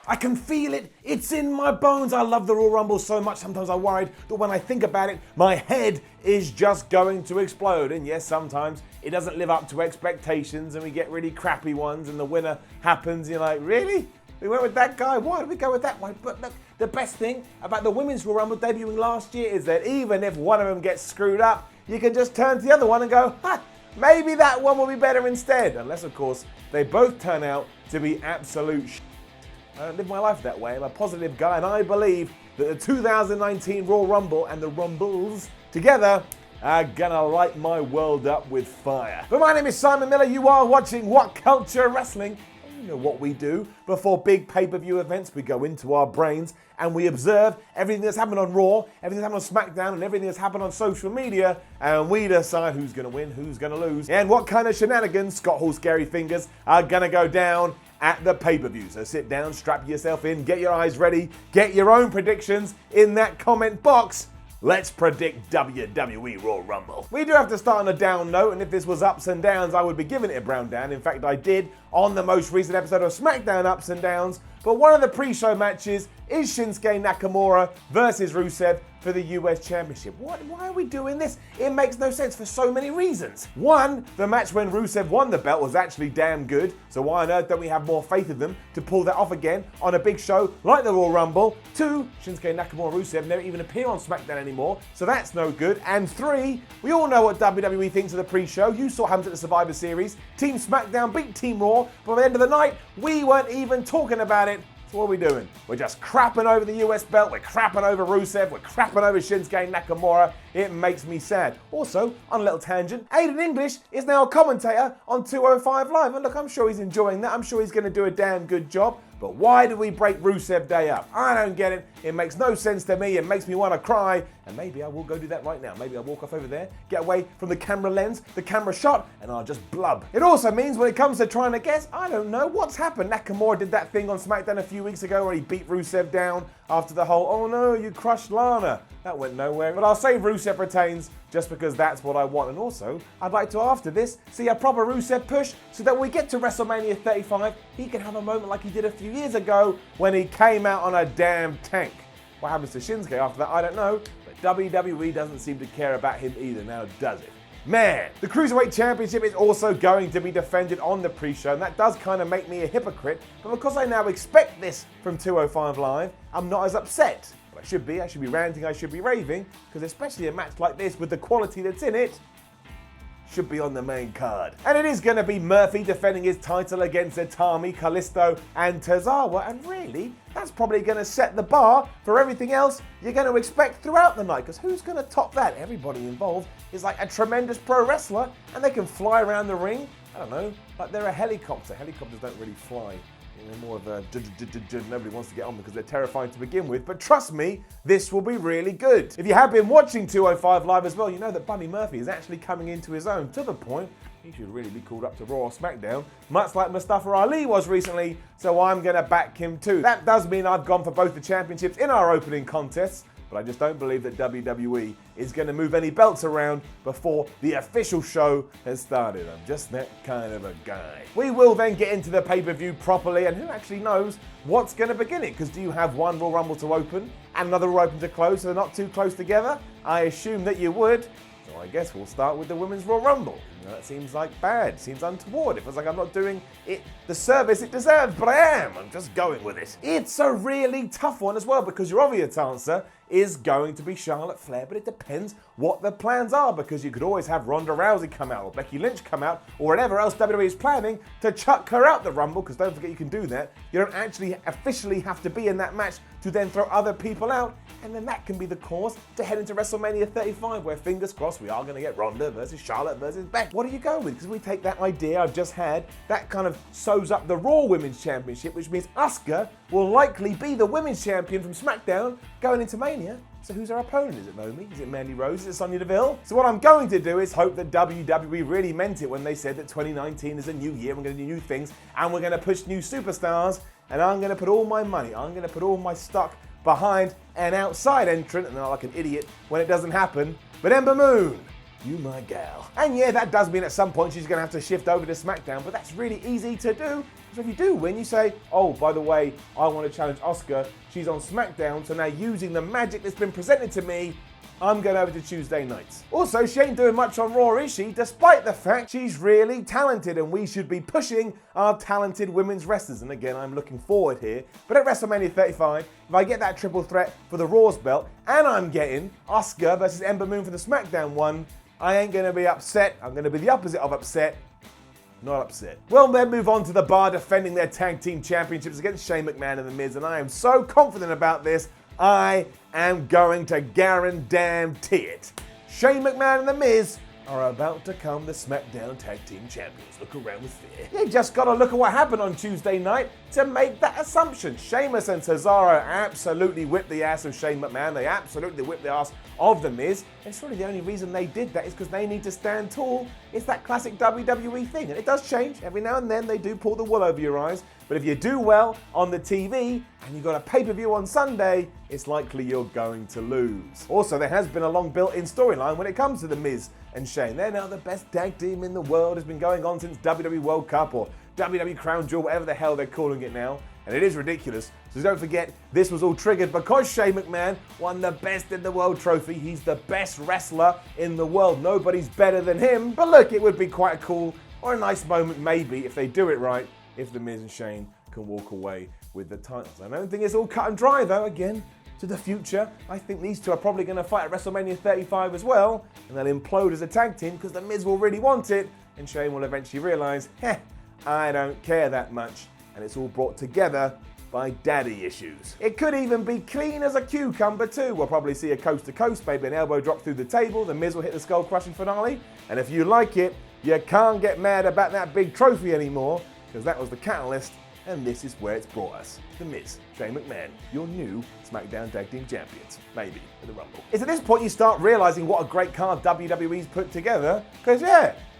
I can feel it. It's in my bones. I love the Royal Rumble so much. Sometimes I'm worried that when I think about it, my head is just going to explode. And yes, sometimes it doesn't live up to expectations and we get really crappy ones and the winner happens. You're like, really? We went with that guy? Why did we go with that one? But look, the best thing about the Women's Royal Rumble debuting last year is that even if one of them gets screwed up, you can just turn to the other one and go, maybe that one will be better instead. Unless, of course, they both turn out to be absolute sh**. I don't live my life that way. I'm a positive guy, and I believe that the 2019 Royal Rumble and the Rumbles together are gonna light my world up with fire. But my name is Simon Miller. You are watching WhatCulture Wrestling. You know what we do. Before big pay-per-view events, we go into our brains and we observe everything that's happened on Raw, everything that's happened on SmackDown, and everything that's happened on social media, and we decide who's going to win, who's going to lose, and what kind of shenanigans, Scott Hall Scary Fingers, are going to go down at the pay-per-view. So sit down, strap yourself in, get your eyes ready, get your own predictions in that comment box. Let's predict WWE Royal Rumble. We do have to start on a down note, and if this was ups and downs, I would be giving it a brown down. In fact, I did on the most recent episode of SmackDown Ups and Downs, but one of the pre-show matches is Shinsuke Nakamura versus Rusev for the US Championship. Why are we doing this? It makes no sense for so many reasons. One, the match when Rusev won the belt was actually damn good, so why on earth don't we have more faith in them to pull that off again on a big show like the Royal Rumble? Two, Shinsuke Nakamura and Rusev never even appear on SmackDown anymore, so that's no good. And three, we all know what WWE thinks of the pre-show. You saw what happened at the Survivor Series. Team SmackDown beat Team Raw, but by the end of the night, we weren't even talking about it. So what are we doing? We're just crapping over the US belt, we're crapping over Rusev, we're crapping over Shinsuke Nakamura. It makes me sad. Also, on a little tangent, Aiden English is now a commentator on 205 Live. And look, I'm sure he's enjoying that. I'm sure he's going to do a damn good job. But why do we break Rusev Day up? I don't get it. It makes no sense to me. It makes me want to cry. And maybe I will go do that right now. Maybe I'll walk off over there, get away from the camera lens, the camera shot, and I'll just blub. It also means when it comes to trying to guess, I don't know what's happened. Nakamura did that thing on SmackDown a few weeks ago where he beat Rusev down after the whole, oh no, you crushed Lana. That went nowhere. But I'll say Rusev retains just because that's what I want. And also, I'd like to, after this, see a proper Rusev push so that when we get to WrestleMania 35, he can have a moment like he did a few years ago when he came out on a damn tank. What happens to Shinsuke after that, I don't know. But WWE doesn't seem to care about him either now, does it? Man, the Cruiserweight Championship is also going to be defended on the pre-show, and that does kind of make me a hypocrite, but because I now expect this from 205 Live, I'm not as upset. But I should be ranting, I should be raving, because especially a match like this with the quality that's in it, should be on the main card. And it is going to be Murphy defending his title against Itami, Kalisto, and Tozawa, and really, that's probably going to set the bar for everything else you're going to expect throughout the night, because who's going to top that? Everybody involved is like a tremendous pro wrestler, and they can fly around the ring, I don't know, like they're a helicopter. Helicopters don't really fly. They're more of a nobody wants to get on because they're terrifying to begin with. But trust me, this will be really good. If you have been watching 205 Live as well, you know that Buddy Murphy is actually coming into his own to the point he should really be called up to Raw or SmackDown, much like Mustafa Ali was recently, so I'm going to back him too. That does mean I've gone for both the championships in our opening contests, but I just don't believe that WWE is going to move any belts around before the official show has started. I'm just that kind of a guy. We will then get into the pay-per-view properly, and who actually knows what's going to begin it? Because do you have one Royal Rumble to open and another Royal Rumble to close, so they're not too close together? I assume that you would. So I guess we'll start with the Women's Royal Rumble. That seems like bad, seems untoward. It feels like I'm not doing it the service it deserves, but I am. I'm just going with it. It's a really tough one as well, because your obvious answer is going to be Charlotte Flair, but it depends what the plans are, because you could always have Ronda Rousey come out or Becky Lynch come out or whatever else WWE is planning to chuck her out the Rumble, because don't forget you can do that. You don't actually officially have to be in that match to then throw other people out, and then that can be the cause to head into WrestleMania 35, where fingers crossed we are going to get Ronda versus Charlotte versus Becky. What do you go with? Because we take that idea I've just had, that kind of sews up the Raw Women's Championship, which means Asuka will likely be the Women's Champion from SmackDown going into Mania. So who's our opponent? Is it Naomi? Is it Mandy Rose? Is it Sonya Deville? So what I'm going to do is hope that WWE really meant it when they said that 2019 is a new year, we're going to do new things, and we're going to push new superstars, and I'm going to put all my money, I'm going to put all my stock behind an outside entrant, and then I'm like an idiot when it doesn't happen, but Ember Moon. You my gal. And yeah, that does mean at some point she's going to have to shift over to SmackDown, but that's really easy to do. So if you do win, you say, oh, by the way, I want to challenge Asuka. She's on SmackDown, so now using the magic that's been presented to me, I'm going over to Tuesday nights. Also, she ain't doing much on Raw, is she? Despite the fact she's really talented, and we should be pushing our talented women's wrestlers. And again, I'm looking forward here. But at WrestleMania 35, if I get that triple threat for the Raw's belt, and I'm getting Asuka versus Ember Moon for the SmackDown one, I ain't going to be upset. I'm going to be the opposite of upset. Not upset. We'll then move on to the Bar defending their tag team championships against Shane McMahon and The Miz, and I am so confident about this, I am going to guarantee it. Shane McMahon and The Miz are about to become the SmackDown Tag Team Champions. Look around with fear. You just got to look at what happened on Tuesday night to make that assumption. Sheamus and Cesaro absolutely whipped the ass of Shane McMahon. They absolutely whipped the ass of The Miz. And surely the only reason they did that is because they need to stand tall. It's that classic WWE thing. And it does change. Every now and then they do pull the wool over your eyes. But if you do well on the TV and you've got a pay-per-view on Sunday, it's likely you're going to lose. Also, there has been a long built-in storyline when it comes to The Miz and Shane. They're now the best tag team in the world. It's been going on since WWE World Cup or WWE Crown Jewel, whatever the hell they're calling it now. And it is ridiculous. So don't forget, this was all triggered because Shane McMahon won the Best in the World trophy. He's the best wrestler in the world. Nobody's better than him. But look, it would be quite a cool or a nice moment maybe if they do it right, if The Miz and Shane can walk away with the titles. I don't think it's all cut and dry though, again. To the future, I think these two are probably going to fight at WrestleMania 35 as well, and they'll implode as a tag team because The Miz will really want it, and Shane will eventually realise, I don't care that much, and it's all brought together by daddy issues. It could even be clean as a cucumber too. We'll probably see a coast-to-coast, maybe an elbow drop through the table, The Miz will hit the skull-crushing finale, and if you like it, you can't get mad about that big trophy anymore, because that was the catalyst. And this is where it's brought us. The Miz, Shane McMahon, your new SmackDown Tag Team Champions. Maybe for the Rumble. It's at this point you start realising what a great card WWE's put together. Because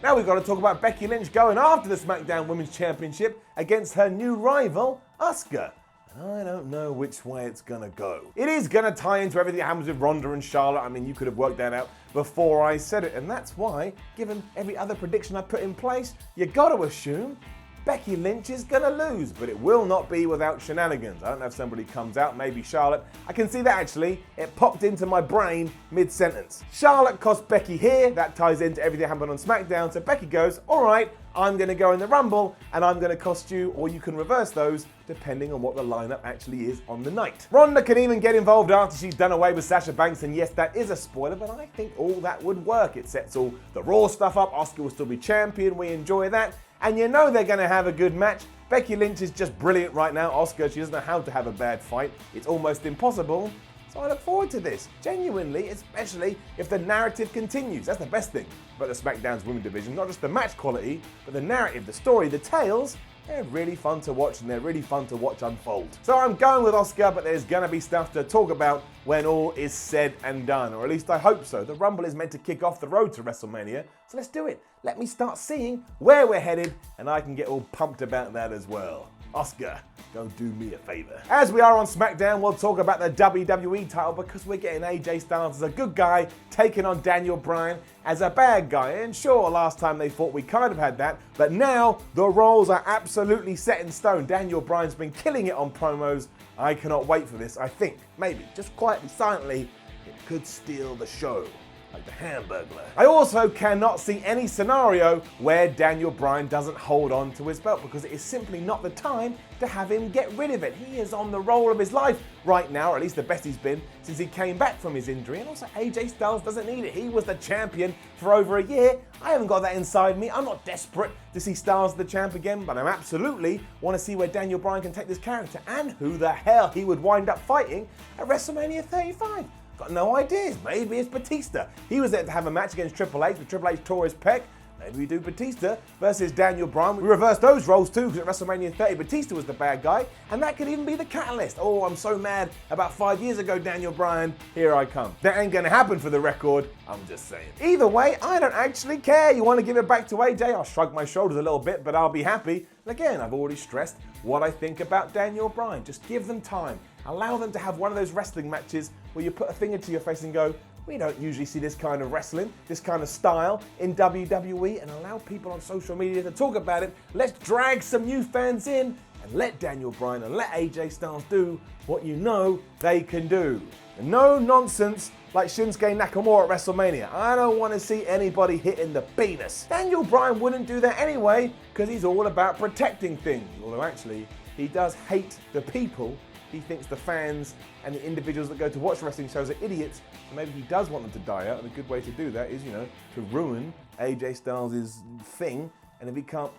now we've got to talk about Becky Lynch going after the SmackDown Women's Championship against her new rival, Asuka. And I don't know which way it's going to go. It is going to tie into everything that happens with Ronda and Charlotte. I mean, you could have worked that out before I said it. And that's why, given every other prediction I put in place, you got to assume Becky Lynch is going to lose, but it will not be without shenanigans. I don't know if somebody comes out, maybe Charlotte. I can see that actually. It popped into my brain mid-sentence. Charlotte cost Becky here. That ties into everything that happened on SmackDown. So Becky goes, all right, I'm going to go in the Rumble and I'm going to cost you, or you can reverse those depending on what the lineup actually is on the night. Ronda can even get involved after she's done away with Sasha Banks, and yes, that is a spoiler, but I think all that would work. It sets all the Raw stuff up. Asuka will still be champion. We enjoy that. And you know they're going to have a good match. Becky Lynch is just brilliant right now. Asuka, she doesn't know how to have a bad fight. It's almost impossible. So I look forward to this, genuinely, especially if the narrative continues. That's the best thing about the SmackDown's women's division. Not just the match quality, but the narrative, the story, the tales. They're really fun to watch, and they're really fun to watch unfold. So I'm going with Asuka, but there's going to be stuff to talk about when all is said and done, or at least I hope so. The Rumble is meant to kick off the road to WrestleMania, so let's do it. Let me start seeing where we're headed, and I can get all pumped about that as well. Asuka, go do me a favor. As we are on SmackDown, we'll talk about the WWE title because we're getting AJ Styles as a good guy taking on Daniel Bryan as a bad guy. And sure, last time they fought, we kind of had that, but now the roles are absolutely set in stone. Daniel Bryan's been killing it on promos. I cannot wait for this. I think, maybe, just quietly, silently, it could steal the show. Like the Hamburglar. I also cannot see any scenario where Daniel Bryan doesn't hold on to his belt because it is simply not the time to have him get rid of it. He is on the roll of his life right now, or at least the best he's been since he came back from his injury. And also AJ Styles doesn't need it. He was the champion for over a year. I haven't got that inside me. I'm not desperate to see Styles the champ again, but I absolutely want to see where Daniel Bryan can take this character and who the hell he would wind up fighting at WrestleMania 35. Got no ideas. Maybe it's Batista. He was there to have a match against Triple H, but Triple H tore his pec. Maybe we do Batista versus Daniel Bryan. We reversed those roles too, because at WrestleMania 30, Batista was the bad guy, and that could even be the catalyst. Oh, I'm so mad. About 5 years ago, Daniel Bryan, here I come. That ain't gonna happen for the record. I'm just saying. Either way, I don't actually care. You want to give it back to AJ? I'll shrug my shoulders a little bit, but I'll be happy. And again, I've already stressed what I think about Daniel Bryan. Just give them time. Allow them to have one of those wrestling matches where you put a finger to your face and go, We don't usually see this kind of wrestling, this kind of style in WWE, and allow people on social media to talk about it. Let's drag some new fans in and let Daniel Bryan and let AJ Styles do what you know they can do. And no nonsense like Shinsuke Nakamura at WrestleMania. I don't want to see anybody hitting the penis. Daniel Bryan wouldn't do that anyway because he's all about protecting things. Although actually, he does hate the people. He thinks the fans and the individuals that go to watch wrestling shows are idiots. So maybe he does want them to die out. And a good way to do that is, to ruin AJ Styles' thing. And if he can't,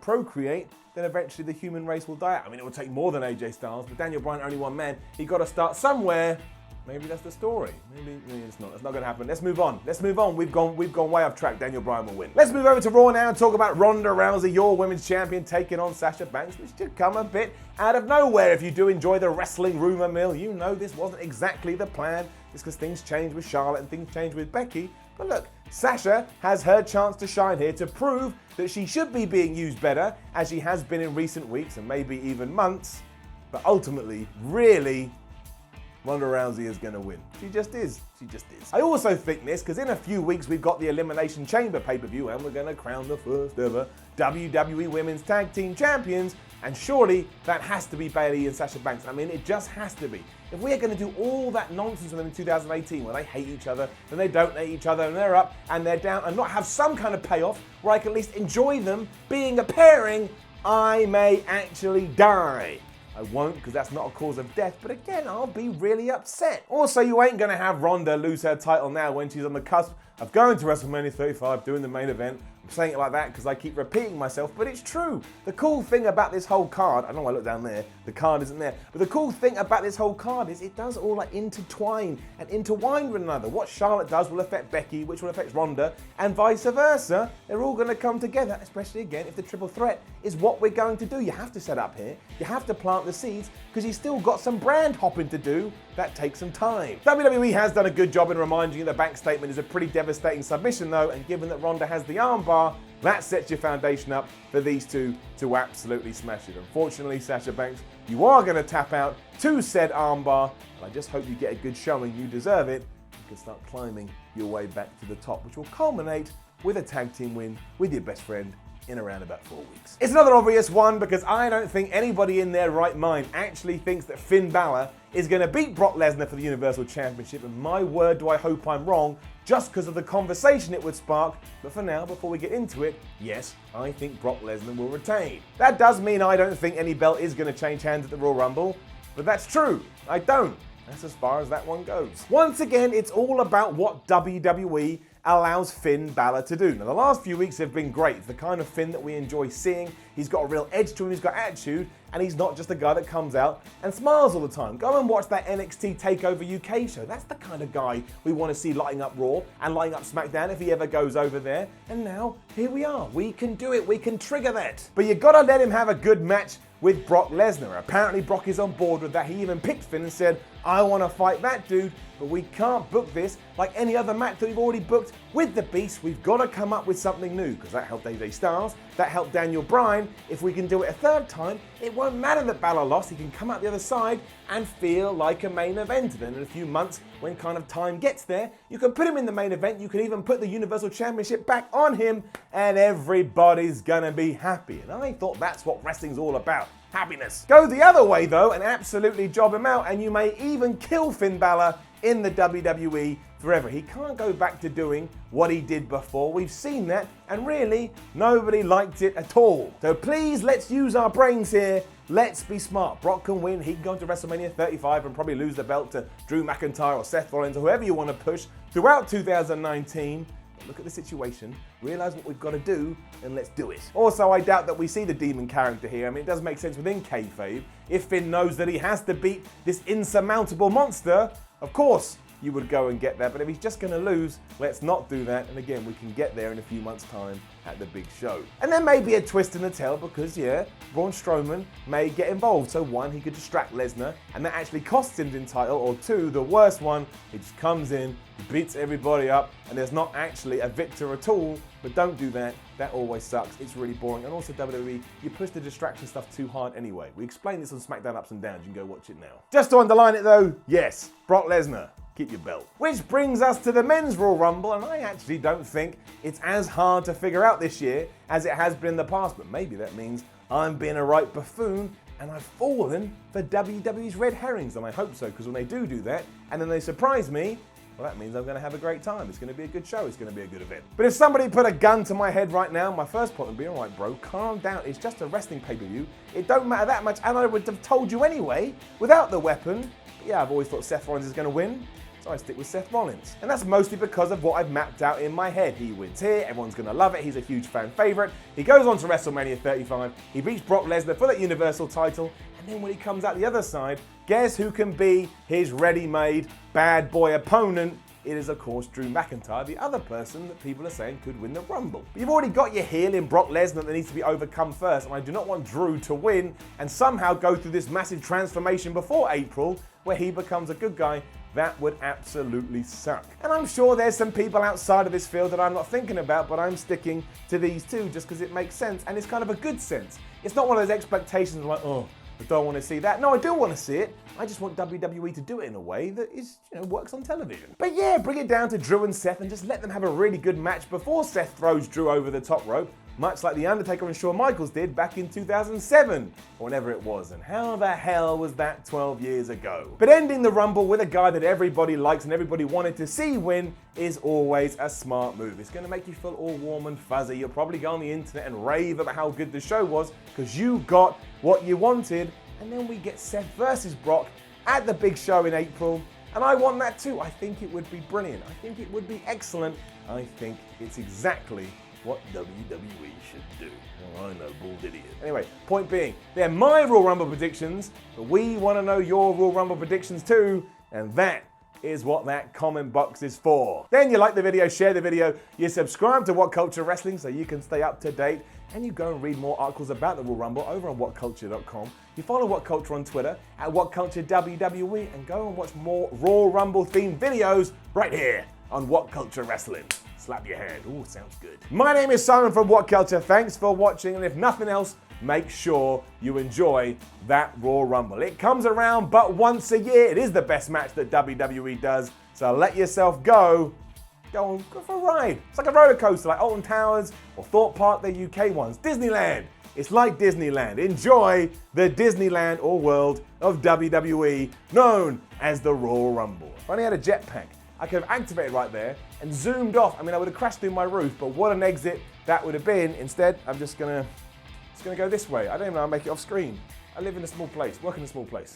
procreate, then eventually the human race will die out. I mean, it will take more than AJ Styles, but Daniel Bryan, only one man. He got to start somewhere. Maybe that's the story. Maybe it's not. It's not going to happen. Let's move on. We've gone way off track. Daniel Bryan will win. Let's move over to Raw now and talk about Ronda Rousey, your women's champion, taking on Sasha Banks, which did come a bit out of nowhere. If you do enjoy the wrestling rumor mill, you know this wasn't exactly the plan. It's because things changed with Charlotte and things changed with Becky. But look, Sasha has her chance to shine here to prove that she should be being used better, as she has been in recent weeks and maybe even months. But ultimately, really, Ronda Rousey is going to win. She just is. I also think this because in a few weeks we've got the Elimination Chamber pay-per-view and we're going to crown the first ever WWE Women's Tag Team Champions. And surely that has to be Bayley and Sasha Banks. I mean, it just has to be. If we're going to do all that nonsense with them in 2018 where they hate each other, then they don't hate each other and they're up and they're down and not have some kind of payoff where I can at least enjoy them being a pairing, I may actually die. I won't because that's not a cause of death, but again, I'll be really upset. Also, you ain't going to have Ronda lose her title now when she's on the cusp of going to WrestleMania 35, doing the main event. I'm saying it like that because I keep repeating myself, but it's true. The cool thing about this whole card, I know I look down there, the card isn't there, but the cool thing about this whole card is it does all intertwine and intertwine with one another. What Charlotte does will affect Becky, which will affect Ronda, and vice versa. They're all going to come together, especially again if the triple threat is what we're going to do. You have to set up here, you have to plant the seeds, because you've still got some brand hopping to do. That takes some time. WWE has done a good job in reminding you the Banks statement is a pretty devastating submission though, and given that Ronda has the armbar, that sets your foundation up for these two to absolutely smash it. Unfortunately, Sasha Banks, you are going to tap out to said armbar, and I just hope you get a good showing. You deserve it. You can start climbing your way back to the top, which will culminate with a tag team win with your best friend in around about 4 weeks. It's another obvious one because I don't think anybody in their right mind actually thinks that Finn Balor is going to beat Brock Lesnar for the Universal Championship, and my word do I hope I'm wrong just because of the conversation it would spark. But for now, before we get into it, yes, I think Brock Lesnar will retain. That does mean I don't think any belt is going to change hands at the Royal Rumble, but that's true, I don't. That's as far as that one goes. Once again, it's all about what WWE allows Finn Balor to do. Now, the last few weeks have been great. It's the kind of Finn that we enjoy seeing. He's got a real edge to him, he's got attitude, and he's not just a guy that comes out and smiles all the time. Go and watch that NXT TakeOver UK show. That's the kind of guy we want to see lighting up Raw and lighting up SmackDown if he ever goes over there. And now, here we are. We can do it. We can trigger that. But you gotta let him have a good match with Brock Lesnar. Apparently Brock is on board with that. He even picked Finn and said, I want to fight that dude, but we can't book this like any other match that we've already booked with the Beast. We've got to come up with something new, because that helped AJ Styles, that helped Daniel Bryan. If we can do it a third time, it won't matter that Balor lost. He can come out the other side and feel like a main eventer. Then in a few months, when kind of time gets there, you can put him in the main event. You can even put the Universal Championship back on him, and everybody's gonna be happy. And I thought that's what wrestling's all about. Happiness. Go the other way though and absolutely job him out, and you may even kill Finn Balor in the WWE forever. He can't go back to doing what he did before. We've seen that, and really nobody liked it at all. So please, let's use our brains here. Let's be smart. Brock can win. He can go into WrestleMania 35 and probably lose the belt to Drew McIntyre or Seth Rollins or whoever you want to push throughout 2019. Look at the situation, realize what we've got to do, and let's do it. Also, I doubt that we see the demon character here. I mean, it does make sense within kayfabe. If Finn knows that he has to beat this insurmountable monster, of course you would go and get that. But if he's just going to lose, let's not do that. And again, we can get there in a few months' time at the big show. And there may be a twist in the tale because, yeah, Braun Strowman may get involved. So one, he could distract Lesnar, and that actually costs him the title. Or two, the worst one, he just comes in, beats everybody up, and there's not actually a victor at all. But don't do that. That always sucks. It's really boring. And also WWE, you push the distraction stuff too hard anyway. We explained this on SmackDown Ups and Downs. You can go watch it now. Just to underline it though, yes, Brock Lesnar keep your belt. Which brings us to the Men's Royal Rumble, and I actually don't think it's as hard to figure out this year as it has been in the past, but maybe that means I'm being a right buffoon and I've fallen for WWE's red herrings, and I hope so, because when they do that, and then they surprise me, well, that means I'm going to have a great time. It's going to be a good show. It's going to be a good event. But if somebody put a gun to my head right now, my first point would be, all right, bro, calm down. It's just a wrestling pay-per-view. It don't matter that much, and I would have told you anyway, without the weapon. But yeah, I've always thought Seth Rollins is going to win, so I stick with Seth Rollins. And that's mostly because of what I've mapped out in my head. He wins here, everyone's going to love it, he's a huge fan favorite. He goes on to WrestleMania 35, he beats Brock Lesnar for that Universal title, and then when he comes out the other side, guess who can be his ready-made bad boy opponent? It is, of course, Drew McIntyre, the other person that people are saying could win the Rumble. But you've already got your heel in Brock Lesnar that needs to be overcome first, and I do not want Drew to win and somehow go through this massive transformation before April where he becomes a good guy. That would absolutely suck. And I'm sure there's some people outside of this field that I'm not thinking about, but I'm sticking to these two just because it makes sense, and it's kind of a good sense. It's not one of those expectations like, oh, I don't want to see that. No, I do want to see it. I just want WWE to do it in a way that is, works on television. But yeah, bring it down to Drew and Seth and just let them have a really good match before Seth throws Drew over the top rope, much like The Undertaker and Shawn Michaels did back in 2007, or whenever it was. And how the hell was that 12 years ago? But ending the Rumble with a guy that everybody likes and everybody wanted to see win is always a smart move. It's going to make you feel all warm and fuzzy. You'll probably go on the internet and rave about how good the show was because you got what you wanted. And then we get Seth versus Brock at the big show in April. And I want that too. I think it would be brilliant. I think it would be excellent. I think it's exactly what WWE should do. Oh, I know, bald idiot. Anyway, point being, they're my Royal Rumble predictions, but we want to know your Royal Rumble predictions too, and that is what that comment box is for. Then you like the video, share the video, you subscribe to WhatCulture Wrestling so you can stay up to date, and you go and read more articles about the Royal Rumble over on WhatCulture.com. You follow WhatCulture on Twitter at WhatCultureWWE, and go and watch more Royal Rumble themed videos right here on WhatCulture Wrestling. Slap your hand. Ooh, sounds good. My name is Simon from WhatCulture. Thanks for watching, and if nothing else, make sure you enjoy that Royal Rumble. It comes around but once a year. It is the best match that WWE does, so let yourself go for a ride. It's like a roller coaster, like Alton Towers or Thorpe Park, the UK ones. Disneyland. It's like Disneyland. Enjoy the Disneyland or world of WWE, known as the Royal Rumble. If I only had a jetpack, I could have activated right there and zoomed off. I mean, I would have crashed through my roof, but what an exit that would have been. Instead, I'm just gonna go this way. I don't even know how to make it off screen. I live in a small place, work in a small place.